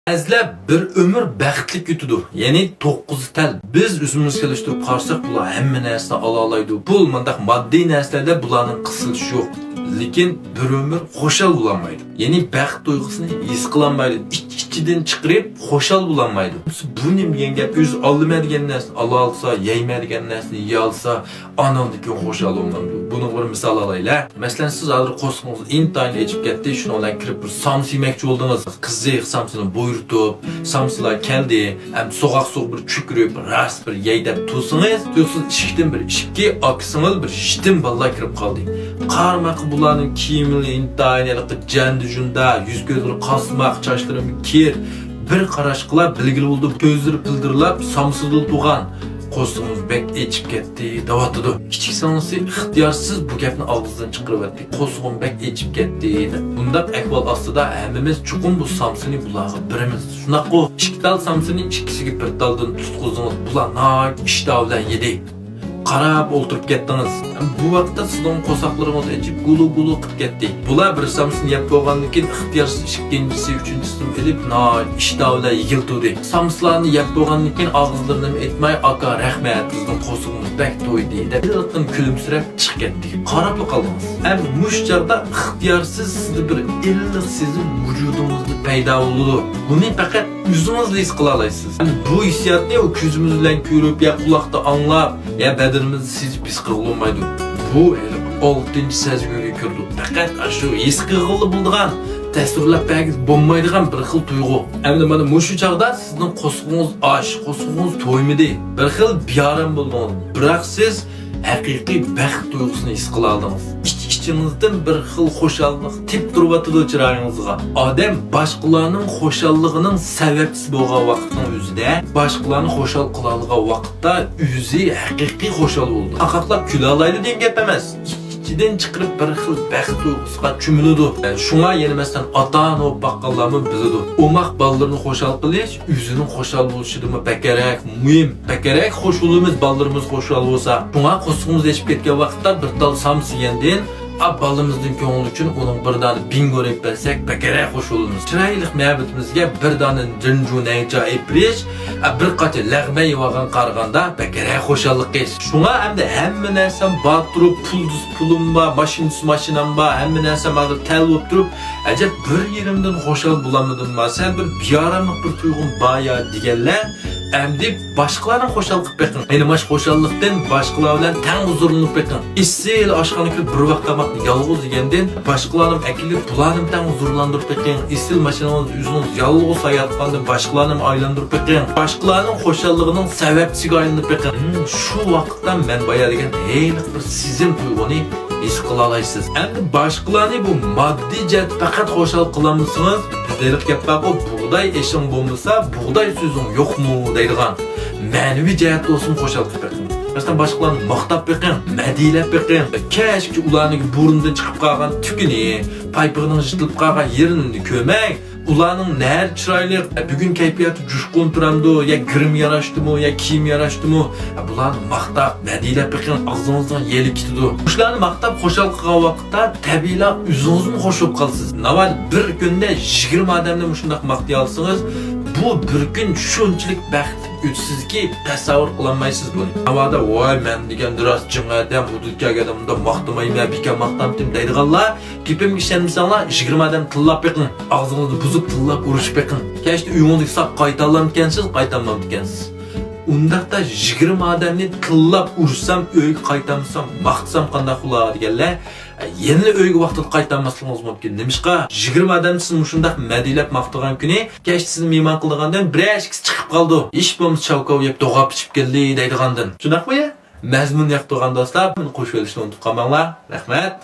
Azlab bir ömür baxtli kutidi. Ya'ni 9 tal. Biz o'zimiz kelishtirib qarsak bular hamma narsani ola oladi. Pul mendaq moddiy narsalarda bularning qisilishi yo'q. Lekin bir ömür xo'shal bo'lolmaydi. Ya'ni baxt tuyg'usini his qilolmaydi. İçinden chiqarib xo'shal bo'lolmaydi. Bu nima degan gap? O'zi olmaydigan narsani ola olsa, yeymaydigan narsani yeya olsa, anandikin xo'shal bo'lmaydi. Buni bir misol olaylar. Masalan, siz hozir qo'sqingiz intayin echib ketdi, shuni bilan kirib bir samsa yemoqchi bo'ldingiz. Qiziq samsini buyurtib, samsalar keldi, ham so'qaq bir chukirib, ras bir yeydab tursangiz, siz eshikdan bir ikki oqsingil bir shitin balla kirib qoldi. Qarmaqi bularning kiyimini intayin janda, yuz ko'zlari qasmoq, chochlarim kir, bir qarash qilib bilgili bo'ldi, ko'zlari pildirlab, samsudil tug'an. Qo'sqingiz bek echib ketdi, davatidi. Kichik sonisi ixtiyorsiz bu gapni og'zidan chiqaribdi. Qo'sqin bek echib ketdi dedi. Bundaq ahvol ostida hammamiz chuqur bu samsini bularga birimiz. Shunaqa ikkital samsini ikkisiga bir taldan tutqizsangiz bular naq ishta bilan yedi. Qarab o'ltirib ketdingiz. Bu vaqtda sizning qo'saqlaringiz echib gulu qilib ketdi. Bular bir samsini yeb qo'ygandan keyin ixtiyorsiz ikkinchisi, uchinchisini bilib, ishta bilan yigildi. Samslarni yeb qo'ygandan keyin og'izlarini aytmay, "Aka, rahmat, sizning qo'sqingiz bek to'ydi" deb bir kulimsirab chiqib ketdi. Qarab qoldingiz. Ham mush chaqda ixtiyorsiz sizning bir illiq sezim vujudingizda paydo bo'ldi. Buni faqat o'zingiz his qila olasiz. Bu hissiyotni o ko'zingiz bilan ko'rib, ya quloqda anglab, ya bedenimiz sezib his qilolmaydi. Bu 6-chi sezgiga kirdi. Faqat shu his qilg'ili bo'lgan, tasvirlab bagiz bo'lmaydigan bir xil tuyg'u. Endi mana mushu chaqda sizning qo'sqingiz qo'sqingiz to'ymadi. Bir xil biyaram bo'lgan. Biroq siz haqiqiy baxt tuyg'usini his qila oldingiz. İçinizden bir xil xo'shallik tip turibdi chiroyingizga. Odam boshqalarning xo'shalligining sababchisi bo'lgan vaqtning o'zida, boshqalarni xo'shal qiladigan vaqtda o'zi haqiqiy xo'shal bo'ldi. Faqatlab kula oladi degan gap emas. İçinden chiqarib bir xil baxt tuyg'usiga cho'miladi. Shunga yana masalan ota-ona baqqallarni biladi. Omaq bolalarni xo'shal qilish o'zining xo'shal bo'lishidimi bakarak muhim. Bakarak xo'shulimiz bolalarimiz xo'shal bo'lsa, shunga qo'sqimiz echib ketgan vaqtda bir tal samsi yendin balamızın ko'ngli uchun uning bir dona bingo deb bersak, bakarak xush bo'lamiz. Chiroyli muhabbatimizga bir dona jinjunaycha iprish, bir qacha lag'may yog'an qaraganda bakarak xushallik qish. Shunga hamda hamma narsam bor turib, pulim bor, mashinam bor, hamma narsam hozir tal bo'lib turib, ajab bir yerimdan xushal bo'lamidimmi? Sen bir biyaramlik bir tuyg'um bor ya deganlar Əmdi başqalarının xoşalıq bəqin. Ayni maş xoşallıqdan başqalar bilan tang huzurlanıb bəqin. İssil aşqanı kirib bir vaqt tamaqni yalğız yegəndən başqalarının əkili bularını tang huzurlandırıb bəqin. İssil maşinanız üzünüz yalğız hayatqandan başqalarını aylandırıb bəqin. Başqalarının xoşallığının səbəbçisiga aylanıb bəqin. Şu vaqtdan mən baya degan heyliq bir sizin tuyg'uni his qila olasiz. Endi başqalarni bu moddiy jihat faqat xo'shal qilamisiz? Bizdelik gap bor, buğday eşin bo'lmasa, buğday so'zing yo'qmi deydigan. Ma'naviy jihat olsun xo'shal qilib beqing. Masalan, boshqalarni maqtab beqing, madilab beqing. Kashki ularning burnidan chiqib qolgan tukini, paypig'ining yitilib qolgan yerini ko'mang. Ularning nahar chiroyli, bugun kayfiyati jushqun turamdi, ya girim yarashdimi, ya kiyim yarashdimi? Bularni maqtab, madilab beqing, og'zingizdan yeli ketadi. Shularni maqtab xo'shal qilgan vaqtda tabiiyla o'zingizmi xo'sh bo'lib qolasiz. Naval bir kunda 20 odamni shunday maqtay olsangiz, bu bir kun shunchalik baxt o'tsizki, tasavvur qilolmaysiz buni. Havada voy men degan duras jingadam hududga maqtamayman, bika maqtamdim deydiganlar, gapimga ishonmasanglar 20 odam tillab beqing, og'zingizni buzib tillab urishib beqing. Kechda uyingizga saq qayta olamikansiz, qayta olmamikansiz. Undaqda 20 odamni tillab ursam, uyga qaytamsam, maqtsam qanday bo'lar deganlar, yeni uyga vaqtida qaytamasligimiz mumkin. Nimishqa 20 odam sizni shundaq madilab maqtagan kuni, kechda sizni mehmon qilgandan birashkisi chiqib qoldi. Ish bo'lmasa chavkov yeb to'g'ab ichib keldi deydigandan. Shundaqmi? Mazmun yoqtirgan do'stlar, qo'shib olishni unutib qolmanglar. Rahmat.